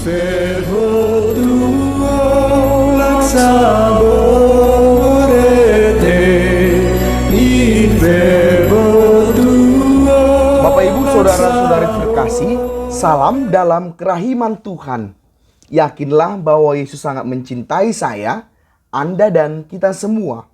Verbo Tuo laksa borete, in verbo Tuo. Bapak Ibu saudara-saudari terkasih, salam dalam kerahiman Tuhan. Yakinlah bahwa Yesus sangat mencintai saya, Anda dan kita semua.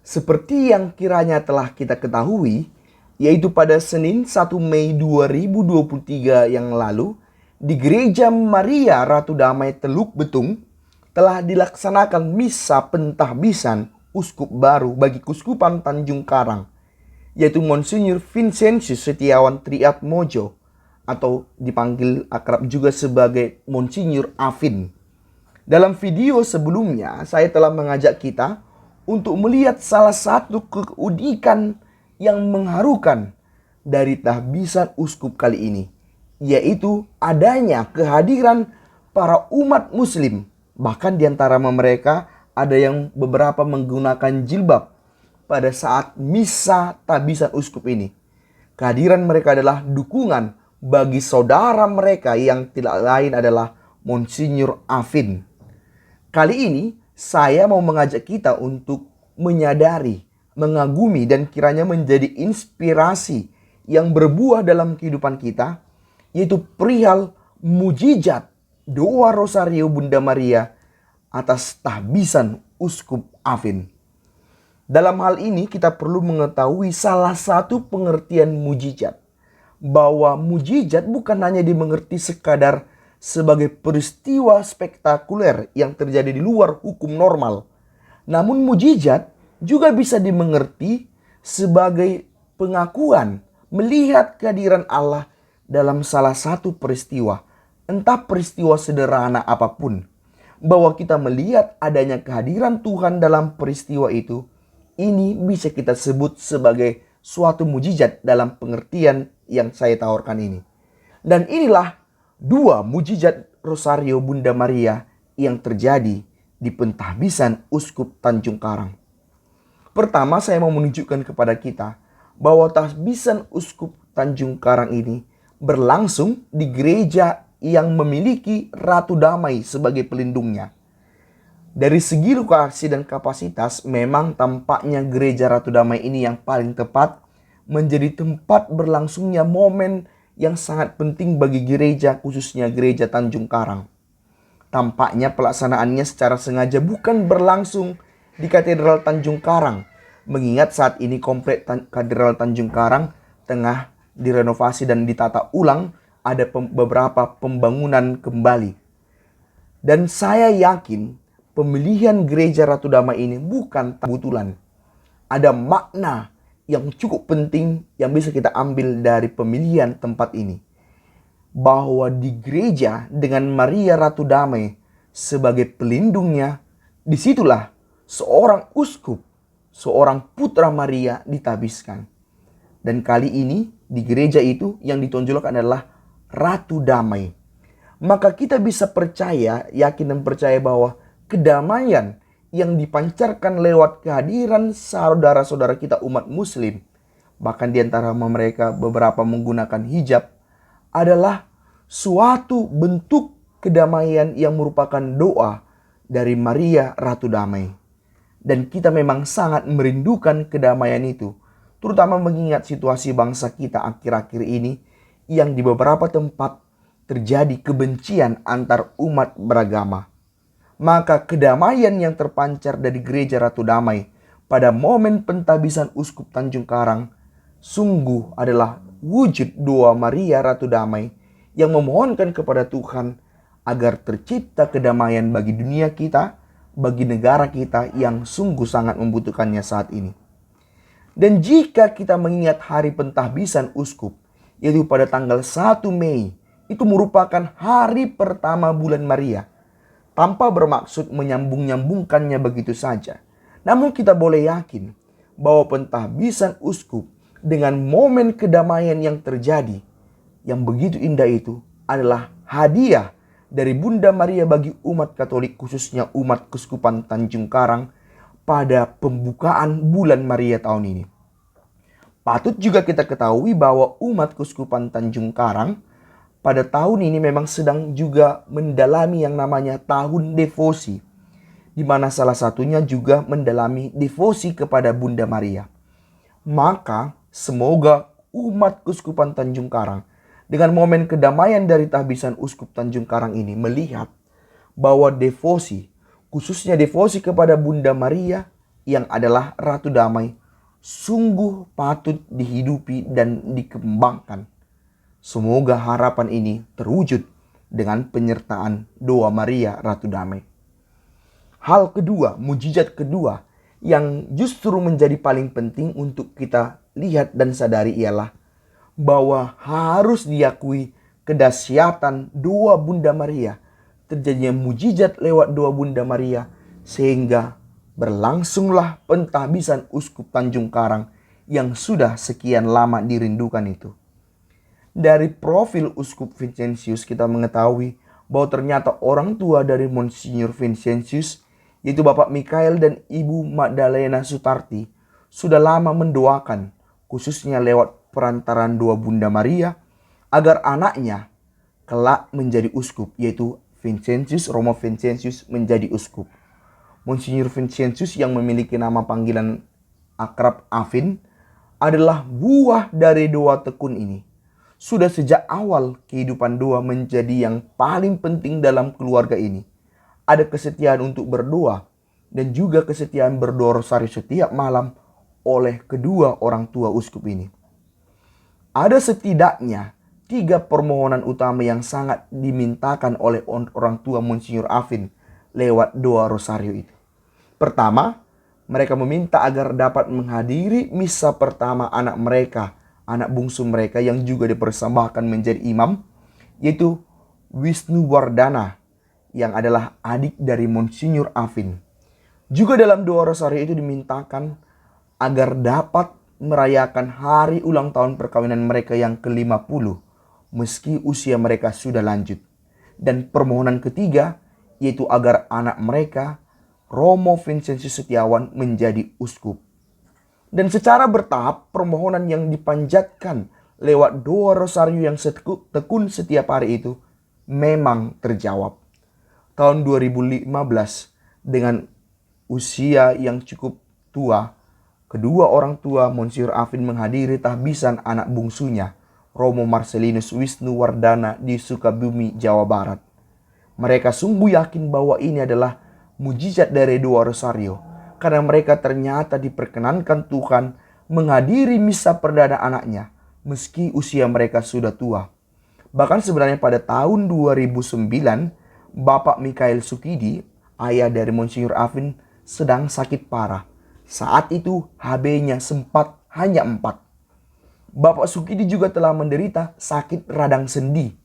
Seperti yang kiranya telah kita ketahui, yaitu pada Senin 1 Mei 2023 yang lalu, di Gereja Maria Ratu Damai Teluk Betung telah dilaksanakan misa pentahbisan uskup baru bagi Kuskupan Tanjung Karang, yaitu Monsinyur Vincentius Setiawan Triatmojo, atau dipanggil akrab juga sebagai Monsinyur Afin. Dalam video sebelumnya, saya telah mengajak kita untuk melihat salah satu keunikan yang mengharukan dari tahbisan uskup kali ini, yaitu adanya kehadiran para umat muslim. Bahkan di antara mereka ada yang beberapa menggunakan jilbab pada saat misa tahbisan uskup ini. Kehadiran mereka adalah dukungan bagi saudara mereka yang tidak lain adalah Monsinyur Afin. Kali ini saya mau mengajak kita untuk menyadari, mengagumi, dan kiranya menjadi inspirasi yang berbuah dalam kehidupan kita, yaitu perihal mujizat doa Rosario Bunda Maria atas tahbisan Uskup Afin. Dalam hal ini kita perlu mengetahui salah satu pengertian mujizat, bahwa mujizat bukan hanya dimengerti sekadar sebagai peristiwa spektakuler yang terjadi di luar hukum normal. Namun mujizat juga bisa dimengerti sebagai pengakuan melihat kehadiran Allah dalam salah satu peristiwa, entah peristiwa sederhana apapun, bahwa kita melihat adanya kehadiran Tuhan dalam peristiwa itu. Ini bisa kita sebut sebagai suatu mujizat dalam pengertian yang saya tawarkan ini. Dan inilah dua mujizat Rosario Bunda Maria yang terjadi di pentahbisan Uskup Tanjung Karang. Pertama, saya mau menunjukkan kepada kita bahwa tahbisan Uskup Tanjung Karang ini berlangsung di gereja yang memiliki Ratu Damai sebagai pelindungnya. Dari segi lokasi dan kapasitas, memang tampaknya gereja Ratu Damai ini yang paling tepat menjadi tempat berlangsungnya momen yang sangat penting bagi gereja, khususnya gereja Tanjung Karang. Tampaknya pelaksanaannya secara sengaja bukan berlangsung di Katedral Tanjung Karang, mengingat saat ini komplek Katedral Tanjung Karang tengah direnovasi dan ditata ulang, ada beberapa pembangunan kembali. Dan saya yakin pemilihan gereja Ratu Damai ini bukan kebetulan. Ada makna yang cukup penting yang bisa kita ambil dari pemilihan tempat ini, bahwa di gereja dengan Maria Ratu Damai sebagai pelindungnya, disitulah seorang uskup, seorang putra Maria ditahbiskan. Dan kali ini di gereja itu yang ditonjolkan adalah Ratu Damai. Maka kita bisa percaya, yakin dan percaya bahwa kedamaian yang dipancarkan lewat kehadiran saudara-saudara kita umat muslim, bahkan di antara mereka beberapa menggunakan hijab, adalah suatu bentuk kedamaian yang merupakan doa dari Maria Ratu Damai. Dan kita memang sangat merindukan kedamaian itu, terutama mengingat situasi bangsa kita akhir-akhir ini yang di beberapa tempat terjadi kebencian antar umat beragama. Maka kedamaian yang terpancar dari gereja Ratu Damai pada momen pentahbisan Uskup Tanjung Karang sungguh adalah wujud doa Maria Ratu Damai yang memohonkan kepada Tuhan agar tercipta kedamaian bagi dunia kita, bagi negara kita yang sungguh sangat membutuhkannya saat ini. Dan jika kita mengingat hari pentahbisan uskup, yaitu pada tanggal 1 Mei, itu merupakan hari pertama bulan Maria, tanpa bermaksud menyambung-nyambungkannya begitu saja. Namun kita boleh yakin bahwa pentahbisan uskup dengan momen kedamaian yang terjadi, yang begitu indah itu, adalah hadiah dari Bunda Maria bagi umat Katolik, khususnya umat Keuskupan Tanjung Karang pada pembukaan bulan Maria tahun ini. Patut juga kita ketahui bahwa umat Keuskupan Tanjung Karang pada tahun ini memang sedang juga mendalami yang namanya tahun devosi, di mana salah satunya juga mendalami devosi kepada Bunda Maria. Maka semoga umat Keuskupan Tanjung Karang dengan momen kedamaian dari tahbisan Uskup Tanjung Karang ini melihat bahwa devosi, khususnya devosi kepada Bunda Maria yang adalah Ratu Damai, sungguh patut dihidupi dan dikembangkan. Semoga harapan ini terwujud dengan penyertaan doa Maria Ratu Damai. Hal kedua, mujizat kedua yang justru menjadi paling penting untuk kita lihat dan sadari ialah bahwa harus diakui kedahsyatan doa Bunda Maria. Terjadinya mujizat lewat doa Bunda Maria sehingga berlangsunglah pentahbisan Uskup Tanjung Karang yang sudah sekian lama dirindukan itu. Dari profil Uskup Vincentius kita mengetahui bahwa ternyata orang tua dari Monsinyur Vincentius, yaitu Bapak Mikael dan Ibu Magdalena Sutarti, sudah lama mendoakan, khususnya lewat perantaran doa Bunda Maria, agar anaknya kelak menjadi uskup, yaitu Vincentius, Romo Vincentius menjadi uskup. Monsinyur Vincentius yang memiliki nama panggilan akrab Afin adalah buah dari doa tekun ini. Sudah sejak awal kehidupan doa menjadi yang paling penting dalam keluarga ini. Ada kesetiaan untuk berdoa dan juga kesetiaan berdoa rosari setiap malam oleh kedua orang tua uskup ini. Ada setidaknya 3 permohonan utama yang sangat dimintakan oleh orang tua Monsinyur Afin lewat doa rosario itu. Pertama, mereka meminta agar dapat menghadiri misa pertama anak mereka, anak bungsu mereka yang juga dipersembahkan menjadi imam, yaitu Wisnu Wardana yang adalah adik dari Monsinyur Afin. Juga dalam doa rosario itu dimintakan agar dapat merayakan hari ulang tahun perkawinan mereka yang ke-50 meski usia mereka sudah lanjut. Dan permohonan ketiga yaitu agar anak mereka Romo Vincentius Setiawan menjadi uskup. Dan secara bertahap permohonan yang dipanjatkan lewat doa rosario yang tekun setiap hari itu memang terjawab. Tahun 2015 dengan usia yang cukup tua, kedua orang tua Monsinyur Afin menghadiri tahbisan anak bungsunya Romo Marcelinus Wisnu Wardana di Sukabumi, Jawa Barat. Mereka sungguh yakin bahwa ini adalah mujizat dari doa rosario, karena mereka ternyata diperkenankan Tuhan menghadiri misa perdana anaknya meski usia mereka sudah tua. Bahkan sebenarnya pada tahun 2009, Bapak Mikael Sukidi, ayah dari Monsinyur Afin, sedang sakit parah. Saat itu HB-nya sempat hanya 4. Bapak Sukidi juga telah menderita sakit radang sendi.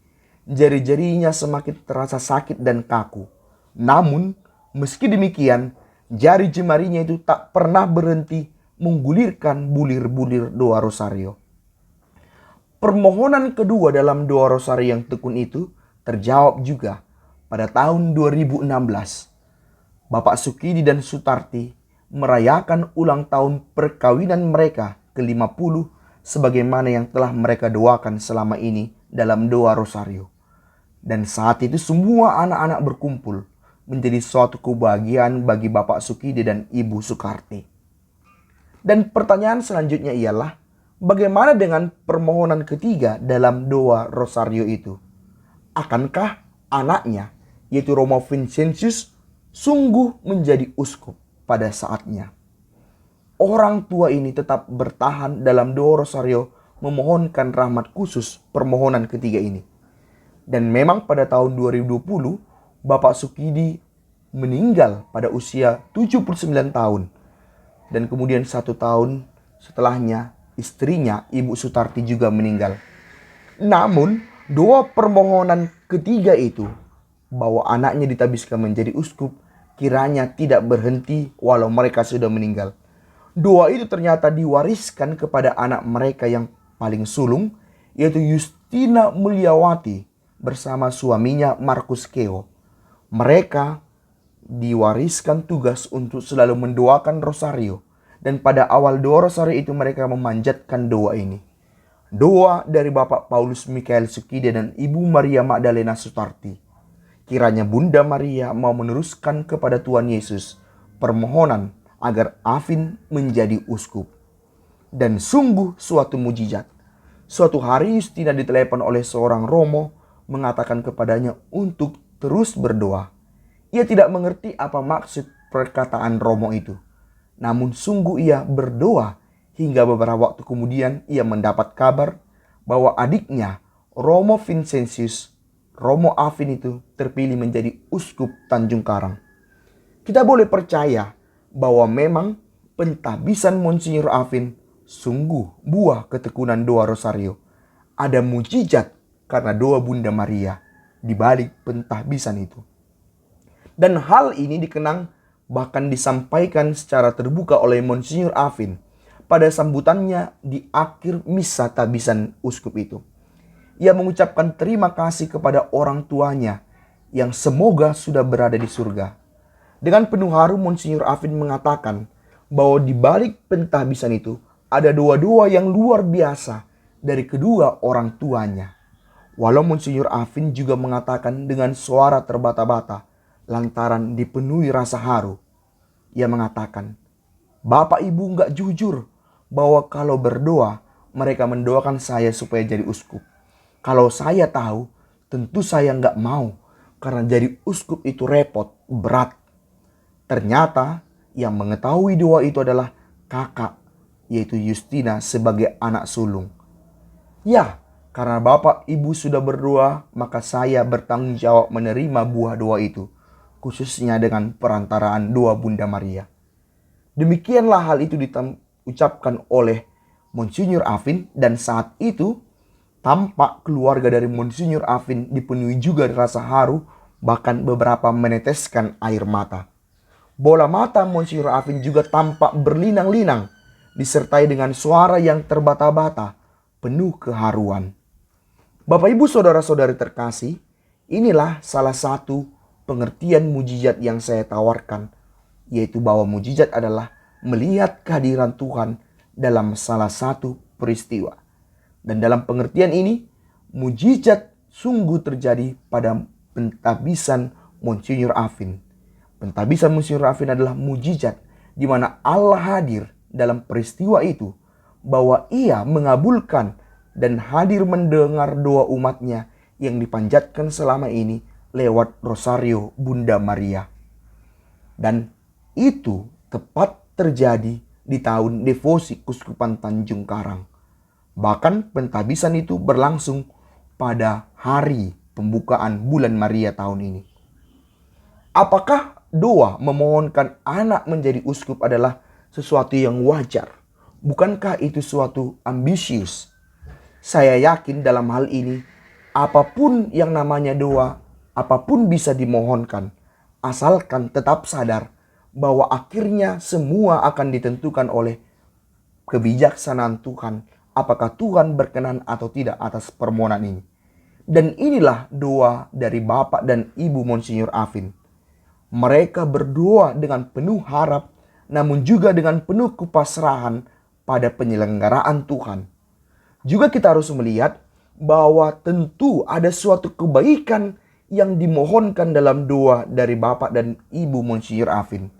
Jari-jarinya semakin terasa sakit dan kaku. Namun, meski demikian, jari jemarinya itu tak pernah berhenti menggulirkan bulir-bulir doa rosario. Permohonan kedua dalam doa rosario yang tekun itu terjawab juga pada tahun 2016. Bapak Sukidi dan Sutarti merayakan ulang tahun perkawinan mereka ke-50 sebagaimana yang telah mereka doakan selama ini dalam doa rosario. Dan saat itu semua anak-anak berkumpul menjadi suatu kebahagiaan bagi Bapak Sukidi dan Ibu Sukarti. Dan pertanyaan selanjutnya ialah, bagaimana dengan permohonan ketiga dalam doa rosario itu? Akankah anaknya, yaitu Romo Vincentius, sungguh menjadi uskup pada saatnya? Orang tua ini tetap bertahan dalam doa rosario memohonkan rahmat khusus permohonan ketiga ini. Dan memang pada tahun 2020, Bapak Sukidi meninggal pada usia 79 tahun. Dan kemudian 1 tahun setelahnya, istrinya Ibu Sutarti juga meninggal. Namun, doa permohonan ketiga itu, bahwa anaknya ditabiskan menjadi uskup, kiranya tidak berhenti walau mereka sudah meninggal. Doa itu ternyata diwariskan kepada anak mereka yang paling sulung, yaitu Justina Mulyawati bersama suaminya Markus Keo. Mereka diwariskan tugas untuk selalu mendoakan rosario. Dan pada awal doa rosario itu mereka memanjatkan doa ini. Doa dari Bapak Paulus Mikael Sukide dan Ibu Maria Magdalena Sutarti. Kiranya Bunda Maria mau meneruskan kepada Tuhan Yesus permohonan agar Afin menjadi uskup. Dan sungguh suatu mujizat. Suatu hari Justina ditelepon oleh seorang Romo mengatakan kepadanya untuk terus berdoa. Ia tidak mengerti apa maksud perkataan Romo itu. Namun sungguh ia berdoa hingga beberapa waktu kemudian ia mendapat kabar bahwa adiknya Romo Vincentius, Romo Afin itu terpilih menjadi uskup Tanjung Karang. Kita boleh percaya bahwa memang pentahbisan Monsinyur Afin sungguh buah ketekunan doa Rosario. Ada mujizat karena doa Bunda Maria di balik pentahbisan itu. Dan hal ini dikenang bahkan disampaikan secara terbuka oleh Monsinyur Afin pada sambutannya di akhir misa tahbisan uskup itu. Ia mengucapkan terima kasih kepada orang tuanya yang semoga sudah berada di surga. Dengan penuh haru Monsinyur Afin mengatakan bahwa di balik pentahbisan itu ada doa-doa yang luar biasa dari kedua orang tuanya. Walau Monsinyur Afin juga mengatakan dengan suara terbata-bata lantaran dipenuhi rasa haru. Ia mengatakan, "Bapak Ibu nggak jujur bahwa kalau berdoa mereka mendoakan saya supaya jadi uskup. Kalau saya tahu tentu saya nggak mau karena jadi uskup itu repot, berat." Ternyata yang mengetahui doa itu adalah kakak, yaitu Justina sebagai anak sulung. Ya, karena Bapak Ibu sudah berdoa, maka saya bertanggung jawab menerima buah doa itu, khususnya dengan perantaraan doa Bunda Maria. Demikianlah hal itu diucapkan oleh Monsinyur Afin, dan saat itu tampak keluarga dari Monsinyur Afin dipenuhi juga rasa haru, bahkan beberapa meneteskan air mata. Bola mata Monsinyur Afin juga tampak berlinang-linang, disertai dengan suara yang terbata-bata, penuh keharuan. Bapak Ibu saudara-saudari terkasih, inilah salah satu pengertian mujizat yang saya tawarkan, yaitu bahwa mujizat adalah melihat kehadiran Tuhan dalam salah satu peristiwa. Dan dalam pengertian ini, mujizat sungguh terjadi pada pentahbisan Monsinyur Afin. Pentahbisan Monsinyur Afin adalah mujizat di mana Allah hadir dalam peristiwa itu, bahwa ia mengabulkan dan hadir mendengar doa umatnya yang dipanjatkan selama ini lewat Rosario Bunda Maria. Dan itu tepat terjadi di tahun devosi Kuskupan Tanjung Karang. Bahkan pentahbisan itu berlangsung pada hari pembukaan bulan Maria tahun ini. Apakah doa memohonkan anak menjadi uskup adalah sesuatu yang wajar? Bukankah itu suatu ambisius? Saya yakin dalam hal ini, apapun yang namanya doa, apapun bisa dimohonkan, asalkan tetap sadar bahwa akhirnya semua akan ditentukan oleh kebijaksanaan Tuhan, apakah Tuhan berkenan atau tidak atas permohonan ini. Dan inilah doa dari Bapak dan Ibu Monsinyur Afin. Mereka berdoa dengan penuh harap, namun juga dengan penuh kepasrahan pada penyelenggaraan Tuhan. Juga kita harus melihat bahwa tentu ada suatu kebaikan yang dimohonkan dalam doa dari Bapak dan Ibu Monsinyur Afin.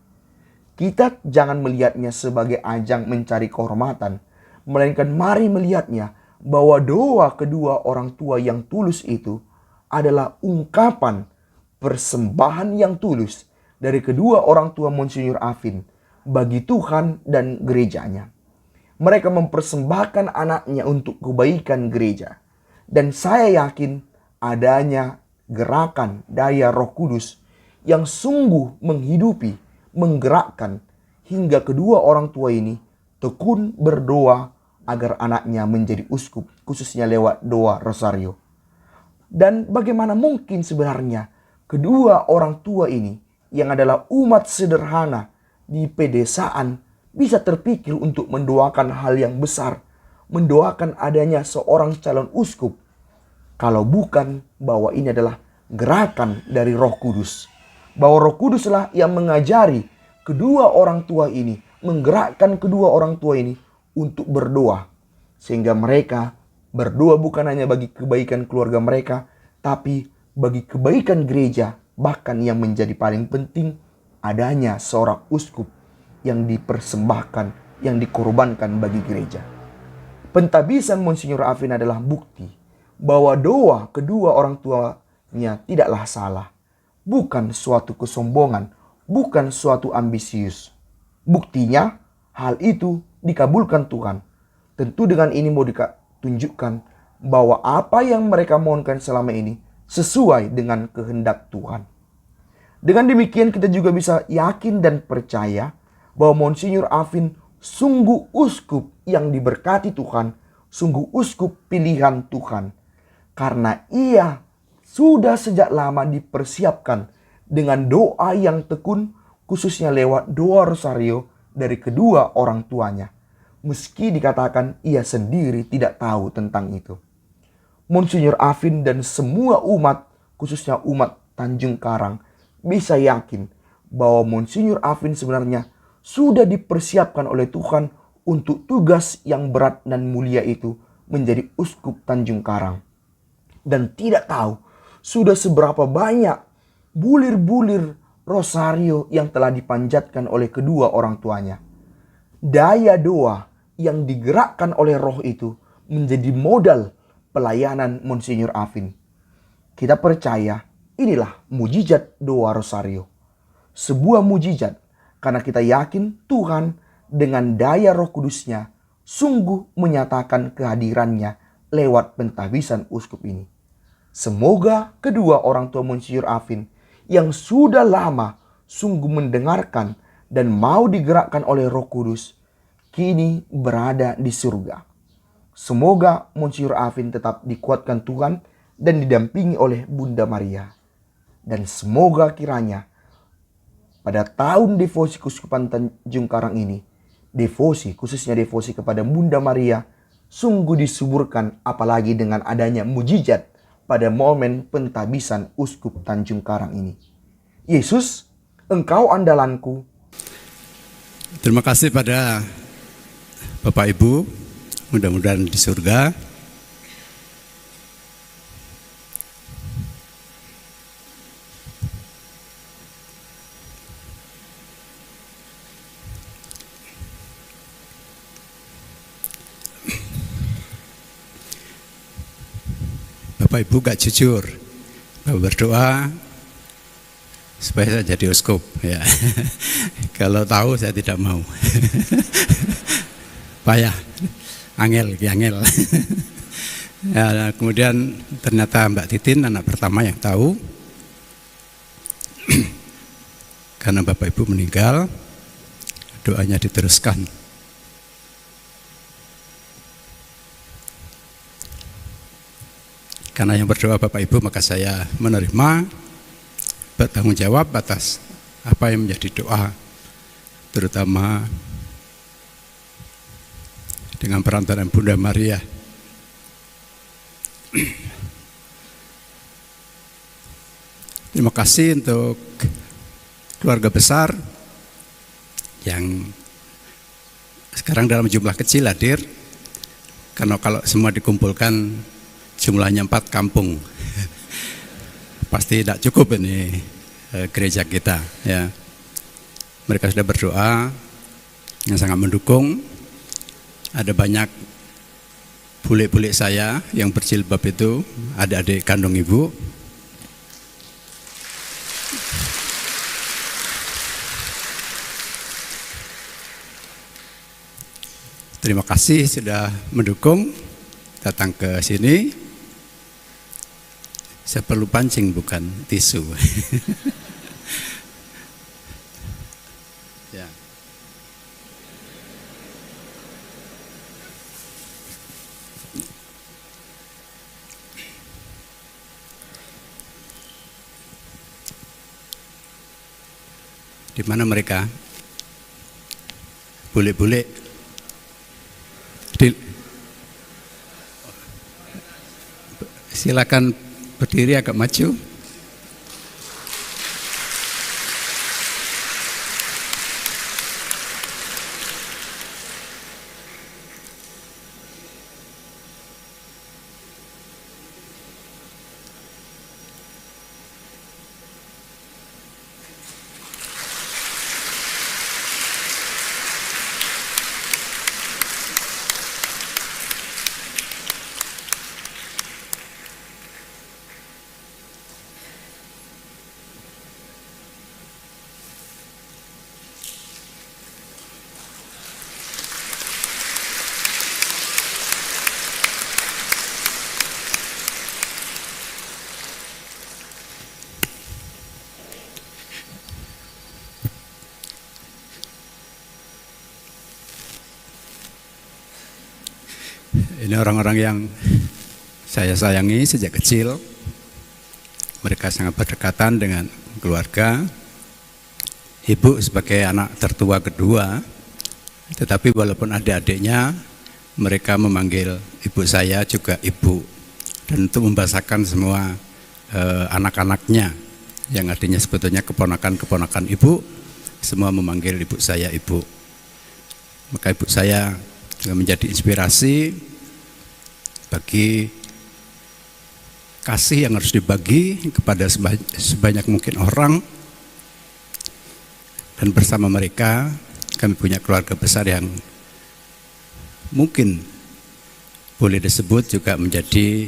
Kita jangan melihatnya sebagai ajang mencari kehormatan, melainkan mari melihatnya bahwa doa kedua orang tua yang tulus itu adalah ungkapan persembahan yang tulus dari kedua orang tua Monsinyur Afin bagi Tuhan dan gerejanya. Mereka mempersembahkan anaknya untuk kebaikan gereja. Dan saya yakin adanya gerakan daya Roh Kudus yang sungguh menghidupi, menggerakkan hingga kedua orang tua ini tekun berdoa agar anaknya menjadi uskup, khususnya lewat doa Rosario. Dan bagaimana mungkin sebenarnya kedua orang tua ini yang adalah umat sederhana di pedesaan bisa terpikir untuk mendoakan hal yang besar, mendoakan adanya seorang calon uskup, kalau bukan bahwa ini adalah gerakan dari Roh Kudus. Bahwa Roh Kuduslah yang mengajari kedua orang tua ini, menggerakkan kedua orang tua ini untuk berdoa, sehingga mereka Berdoa bukan hanya bagi kebaikan keluarga mereka, tapi bagi kebaikan gereja, bahkan yang menjadi paling penting adanya seorang uskup yang dipersembahkan, yang dikorbankan bagi gereja. Pentabisan Monsinyur Afin adalah bukti bahwa doa kedua orang tuanya tidaklah salah. Bukan suatu kesombongan, bukan suatu ambisius. Buktinya, hal itu dikabulkan Tuhan. Tentu dengan ini mau tunjukkan bahwa apa yang mereka mohonkan selama ini sesuai dengan kehendak Tuhan. Dengan demikian kita juga bisa yakin dan percaya bahwa Monsinyur Afin sungguh uskup yang diberkati Tuhan, sungguh uskup pilihan Tuhan. Karena ia sudah sejak lama dipersiapkan dengan doa yang tekun, khususnya lewat doa rosario dari kedua orang tuanya. Meski dikatakan ia sendiri tidak tahu tentang itu. Monsinyur Afin dan semua umat, khususnya umat Tanjung Karang, bisa yakin bahwa Monsinyur Afin sebenarnya sudah dipersiapkan oleh Tuhan untuk tugas yang berat dan mulia itu menjadi uskup Tanjung Karang. Dan tidak tahu sudah seberapa banyak bulir-bulir rosario yang telah dipanjatkan oleh kedua orang tuanya. Daya doa yang digerakkan oleh roh itu menjadi modal pelayanan Monsinyur Afin. Kita percaya inilah mujizat doa rosario. Sebuah mujizat karena kita yakin Tuhan dengan daya Roh Kudus-Nya sungguh menyatakan kehadirannya lewat pentabisan uskup ini. Semoga kedua orang tua Monsinyur Afin yang sudah lama sungguh mendengarkan dan mau digerakkan oleh Roh Kudus kini berada di surga. Semoga Monsinyur Afin tetap dikuatkan Tuhan dan didampingi oleh Bunda Maria. Dan semoga kiranya pada tahun devosi Keuskupan Tanjung Karang ini, devosi, khususnya devosi kepada Bunda Maria, sungguh disuburkan apalagi dengan adanya mujizat pada momen pentabisan Uskup Tanjung Karang ini. Yesus, Engkau andalanku. Terima kasih pada Bapak Ibu, mudah-mudahan di surga. Bapak Ibu gak jujur, Bapak berdoa supaya saya jadi uskup. Ya. Kalau tahu saya tidak mau. Payah, angel. Ya, kemudian ternyata Mbak Titin anak pertama yang tahu. Karena Bapak Ibu meninggal, doanya diteruskan. Karena yang berdoa Bapak Ibu, maka saya menerima, bertanggung jawab atas apa yang menjadi doa, terutama dengan perantaraan Bunda Maria. Terima kasih untuk keluarga besar yang sekarang dalam jumlah kecil hadir, karena kalau semua dikumpulkan jumlahnya 4 kampung. Pasti tidak cukup ini gereja kita, ya. Mereka sudah berdoa yang sangat mendukung. Ada banyak bule-bule saya yang berjilbab itu, adik-adik kandung ibu. Terima kasih sudah mendukung, datang ke sini. Saya perlu pancing bukan tisu. Ya. Di mana mereka? Bule-bule. Silakan berdiri agak maju. Ini orang-orang yang saya sayangi sejak kecil. Mereka sangat berdekatan dengan keluarga. Ibu sebagai anak tertua kedua, tetapi walaupun adik-adiknya, mereka memanggil ibu saya juga ibu. Dan untuk membahasakan semua anak-anaknya, yang artinya sebetulnya keponakan-keponakan ibu, semua memanggil ibu saya ibu. Maka ibu saya juga menjadi inspirasi bagi kasih yang harus dibagi kepada sebanyak mungkin orang. Dan bersama mereka kami punya keluarga besar yang mungkin boleh disebut juga menjadi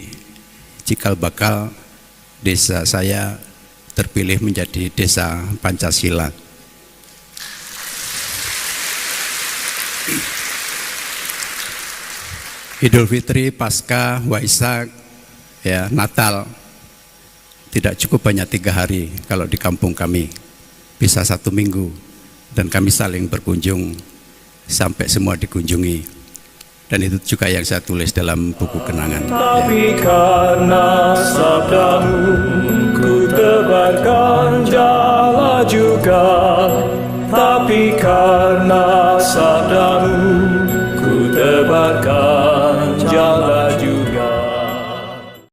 cikal bakal desa saya terpilih menjadi desa Pancasila. Idul Fitri, Paskah, Waisak, ya, Natal tidak cukup hanya 3 hari kalau di kampung kami, bisa 1 minggu, dan kami saling berkunjung sampai semua dikunjungi. Dan itu juga yang saya tulis dalam buku kenangan. Tapi karena sabdamu ku tebarkan jala juga. Tapi karena